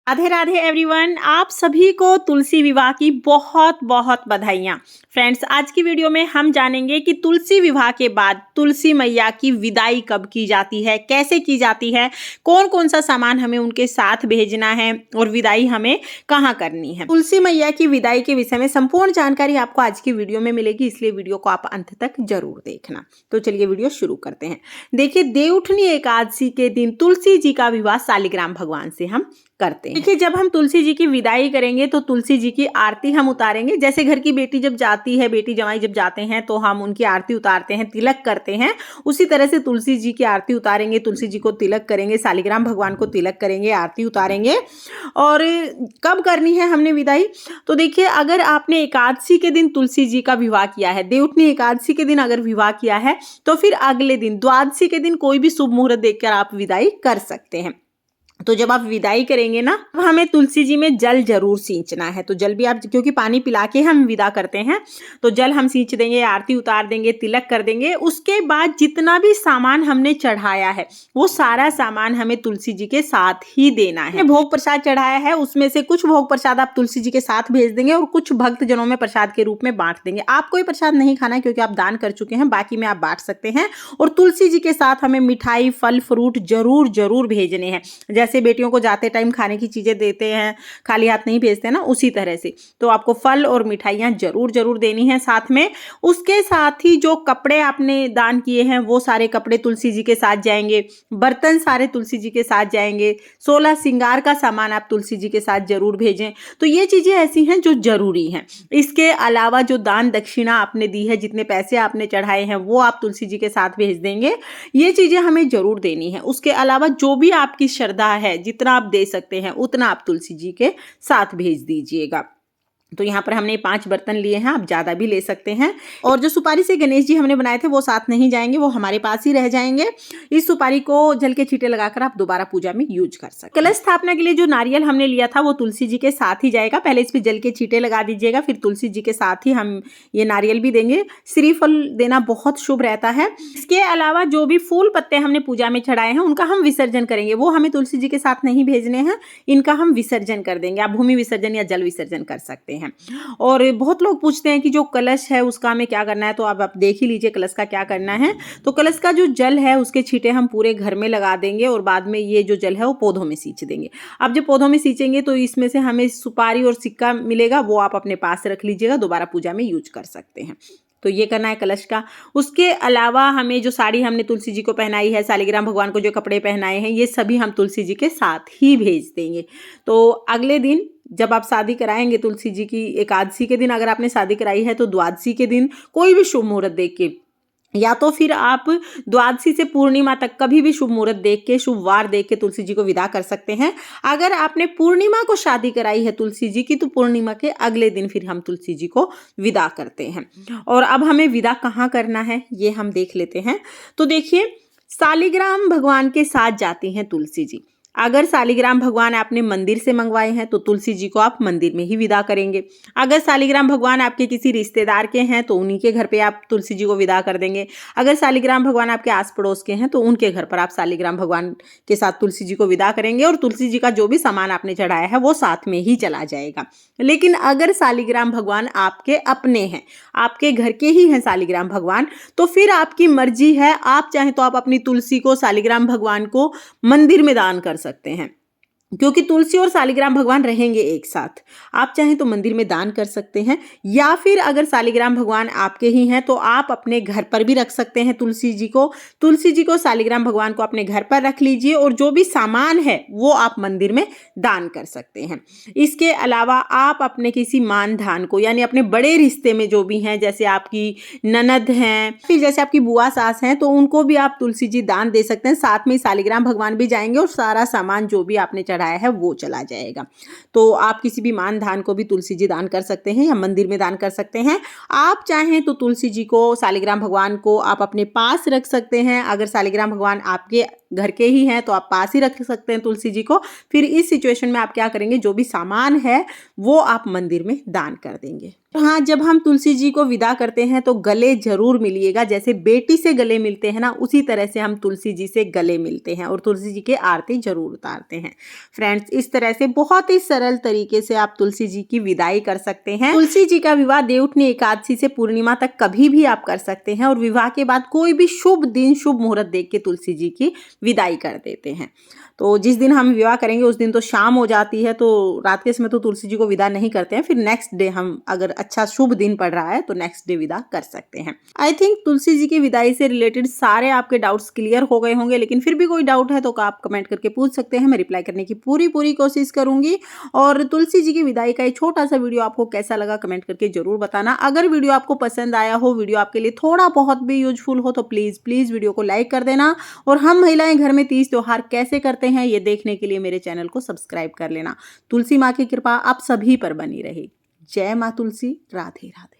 Radhe Radhe everyone, आप सभी को तुलसी विवाह की बहुत बहुत बधाइयाँ। फ्रेंड्स, आज की वीडियो में हम जानेंगे कि तुलसी विवाह के बाद तुलसी मैया की विदाई कब की जाती है, कैसे की जाती है, कौन कौन सा सामान हमें उनके साथ भेजना है और विदाई हमें कहाँ करनी है। तुलसी मैया की विदाई के विषय में संपूर्ण जानकारी आपको आज की वीडियो में मिलेगी, इसलिए वीडियो को आप अंत तक जरूर देखना। तो चलिए वीडियो शुरू करते हैं। देखिए, देवउठनी एकादशी के दिन तुलसी जी का विवाह शालिग्राम भगवान से हम करते हैं। देखिए, जब हम तुलसी जी की विदाई करेंगे तो तुलसी जी की आरती हम उतारेंगे। जैसे घर की बेटी जब जाती है, बेटी जमाई जब जाते हैं तो हम उनकी आरती उतारते हैं, तिलक करते हैं। उसी तरह से तुलसी जी की आरती उतारेंगे, तुलसी जी को तिलक करेंगे, शालिग्राम भगवान को तिलक करेंगे, आरती उतारेंगे। और कब करनी है हमने विदाई? तो देखिए, अगर आपने एकादशी के दिन तुलसी जी का विवाह किया है, देवउठनी एकादशी के दिन अगर विवाह किया है, तो फिर अगले दिन द्वादशी के दिन कोई भी शुभ मुहूर्त देखकर आप विदाई कर सकते हैं। तो जब आप विदाई करेंगे ना, तो हमें तुलसी जी में जल जरूर सींचना है। तो जल भी आप, क्योंकि पानी पिला के हम विदा करते हैं, तो जल हम सींच देंगे, आरती उतार देंगे, तिलक कर देंगे। उसके बाद जितना भी सामान हमने चढ़ाया है वो सारा सामान हमें तुलसी जी के साथ ही देना है। भोग प्रसाद चढ़ाया है, उसमें से कुछ भोग प्रसाद आप तुलसी जी के साथ भेज देंगे और कुछ भक्त जनों में प्रसाद के रूप में बांट देंगे। आपको ये प्रसाद नहीं खाना है क्योंकि आप दान कर चुके हैं, बाकी में आप बांट सकते हैं। और तुलसी जी के साथ हमें मिठाई, फल, फ्रूट जरूर जरूर भेजने हैं। जैसे बेटियों को जाते टाइम खाने की चीजें देते हैं, खाली हाथ नहीं भेजते ना, उसी तरह से तो आपको फल और मिठाइयां जरूर जरूर देनी है साथ में। उसके साथ ही जो कपड़े आपने दान किए हैं वो सारे कपड़े तुलसी जी के साथ जाएंगे, बर्तन सारे तुलसी जी के साथ जाएंगे, 16 श्रृंगार का सामान आप तुलसी जी के साथ जरूर भेजें। तो ये चीजें ऐसी हैं जो जरूरी हैं। इसके अलावा जो दान दक्षिणा आपने दी है, जितने पैसे आपने चढ़ाए हैं वो आप तुलसी जी के साथ भेज देंगे। ये चीजें हमें जरूर देनी है। उसके अलावा जो भी आपकी श्रद्धा है, जितना आप दे सकते हैं उतना आप तुलसी जी के साथ भेज दीजिएगा। तो यहाँ पर हमने 5 बर्तन लिए हैं, आप ज़्यादा भी ले सकते हैं। और जो सुपारी से गणेश जी हमने बनाए थे वो साथ नहीं जाएंगे, वो हमारे पास ही रह जाएंगे। इस सुपारी को जल के छींटे लगाकर आप दोबारा पूजा में यूज कर सकते हैं। कलश स्थापना के लिए जो नारियल हमने लिया था वो तुलसी जी के साथ ही जाएगा। पहले इस पर जल के छींटे लगा दीजिएगा, फिर तुलसी जी के साथ ही हम ये नारियल भी देंगे। श्रीफल देना बहुत शुभ रहता है। इसके अलावा जो भी फूल पत्ते हमने पूजा में चढ़ाए हैं उनका हम विसर्जन करेंगे, वो हमें तुलसी जी के साथ नहीं भेजने हैं, इनका हम विसर्जन कर देंगे। आप भूमि विसर्जन या जल विसर्जन कर सकते हैं। और बहुत लोग पूछते हैं कि जो कलश है उसका हमें क्या करना है, तो अब आप देख ही लीजिए कलश का क्या करना है। तो कलश का जो जल है उसके छींटे हम पूरे घर में लगा देंगे और बाद में ये जो जल है वो पौधों में सींच देंगे। अब जब पौधों में सींचेंगे तो इसमें से हमें सुपारी और सिक्का मिलेगा, वो आप अपने पास रख लीजिएगा, दोबारा पूजा में यूज कर सकते हैं। तो ये करना है कलश का। उसके अलावा हमें जो साड़ी हमने तुलसी जी को पहनाई है, शालिग्राम भगवान को जो कपड़े पहनाए हैं, ये सभी हम तुलसी जी के साथ ही भेज देंगे। तो अगले दिन जब आप शादी कराएंगे तुलसी जी की, एकादशी के दिन अगर आपने शादी कराई है तो द्वादशी के दिन कोई भी शुभ मुहूर्त देख के, या तो फिर आप द्वादशी से पूर्णिमा तक कभी भी शुभ मुहूर्त देख के, शुभ वार देख के तुलसी जी को विदा कर सकते हैं। अगर आपने पूर्णिमा को शादी कराई है तुलसी जी की, तो पूर्णिमा के अगले दिन फिर हम तुलसी जी को विदा करते हैं। और अब हमें विदा कहाँ करना है ये हम देख लेते हैं। तो देखिए, शालिग्राम भगवान के साथ जाती हैं तुलसी जी। अगर शालिग्राम भगवान आपने मंदिर से मंगवाए हैं तो तुलसी जी को आप मंदिर में ही विदा करेंगे। अगर शालिग्राम भगवान आपके किसी रिश्तेदार के हैं तो उन्हीं के घर पे आप तुलसी जी को विदा कर देंगे। अगर शालिग्राम भगवान आपके आस पड़ोस के हैं तो उनके घर पर आप शालिग्राम भगवान के साथ तुलसी जी को विदा करेंगे और तुलसी जी का जो भी सामान आपने चढ़ाया है वो साथ में ही चला जाएगा। लेकिन अगर शालिग्राम भगवान आपके अपने हैं, आपके घर के ही हैं शालिग्राम भगवान, तो फिर आपकी मर्जी है। आप चाहें तो आप अपनी तुलसी को शालिग्राम भगवान को मंदिर में दान कर सकते हैं, क्योंकि तुलसी और शालिग्राम भगवान रहेंगे एक साथ। आप चाहें तो मंदिर में दान कर सकते हैं, या फिर अगर शालिग्राम भगवान आपके ही हैं तो आप अपने घर पर भी रख सकते हैं तुलसी जी को शालिग्राम भगवान को अपने घर पर रख लीजिए और जो भी सामान है वो आप मंदिर में दान कर सकते हैं। इसके अलावा आप अपने किसी मानधान को, यानी अपने बड़े रिश्ते में जो भी हैं, जैसे आपकी ननद हैं, फिर जैसे आपकी बुआ सास हैं, तो उनको भी आप तुलसी जी दान दे सकते हैं। साथ में शालिग्राम भगवान भी जाएंगे और सारा सामान जो भी आपने चढ़ाया है वो चला जाएगा। तो आप किसी भी मानधान को भी तुलसी जी दान कर सकते हैं या मंदिर में दान कर सकते हैं। आप चाहें तो तुलसी जी को, शालिग्राम भगवान को आप अपने पास रख सकते हैं। अगर शालिग्राम भगवान आपके घर के ही हैं तो आप पास ही रख सकते हैं तुलसी जी को। फिर इस सिचुएशन में आप क्या करेंगे, जो भी सामान है वो आप मंदिर में दान कर देंगे। हाँ, जब हम तुलसी जी को विदा करते हैं तो गले जरूर मिलिएगा। जैसे बेटी से गले मिलते हैं ना, उसी तरह से हम तुलसी जी से गले मिलते हैं और तुलसी जी के आरती जरूर उतारते हैं। फ्रेंड्स, इस तरह से बहुत ही सरल तरीके से आप तुलसी जी की विदाई कर सकते हैं। तुलसी जी का विवाह देवउठनी एकादशी से पूर्णिमा तक कभी भी आप कर सकते हैं और विवाह के बाद कोई भी शुभ दिन शुभ मुहूर्त देख के तुलसी जी की विदाई कर देते हैं। तो जिस दिन हम विवाह करेंगे उस दिन तो शाम हो जाती है, तो रात के समय तो तुलसी जी को विदा नहीं करते हैं। फिर नेक्स्ट डे हम, अगर अच्छा शुभ दिन पड़ रहा है तो नेक्स्ट डे विदा कर सकते हैं। आई थिंक तुलसी जी की विदाई से रिलेटेड सारे आपके डाउट्स क्लियर हो गए होंगे, लेकिन फिर भी कोई डाउट है तो आप कमेंट करके पूछ सकते हैं। मैं रिप्लाई करने की पूरी कोशिश करूंगी। और तुलसी जी की विदाई का एक छोटा सा वीडियो आपको कैसा लगा कमेंट करके जरूर बताना। अगर वीडियो आपको पसंद आया हो, वीडियो आपके लिए थोड़ा बहुत भी यूजफुल हो, तो प्लीज वीडियो को लाइक कर देना। और हम महिलाएं घर में तीज त्योहार कैसे करते हैं ये देखने के लिए मेरे चैनल को सब्सक्राइब कर लेना। तुलसी माँ की कृपा आप सभी पर बनी रहे। जय माँ तुलसी। राधे राधे।